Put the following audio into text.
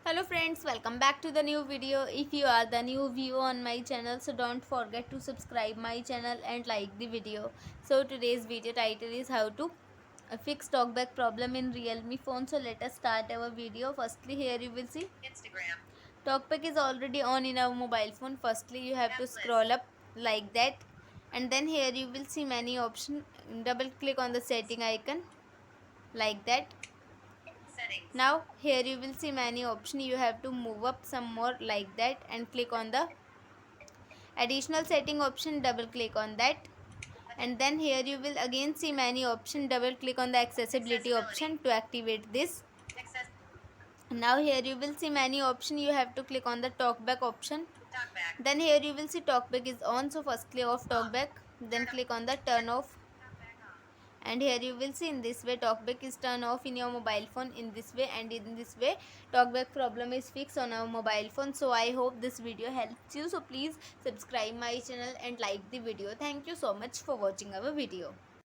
Hello friends, welcome back to the new video. If you are the new viewer on my channel, so don't forget to subscribe my channel and like the video. So today's video title is how to fix talkback problem in Realme phone. So let us start our video. Firstly, here you will see Instagram. Talkback is already on in our mobile phone. Firstly, you have to scroll up like that, and then here you will see many options. Double click on the setting icon like that. Now here you will see many options. You have to move up some more like that and click on the additional setting option. Double click on that, and then here you will again see many options. Double click on the accessibility option to activate this. Now here you will see many options. You have to click on the talkback option. Then here you will see talkback is on, so firstly off talkback, then click on the turn off, and here you will see in this way talkback is turned off in your mobile phone in this way, and in this way talkback problem is fixed on our mobile phone. So I hope this video helps you, so please subscribe my channel and like the video. Thank you so much for watching our video.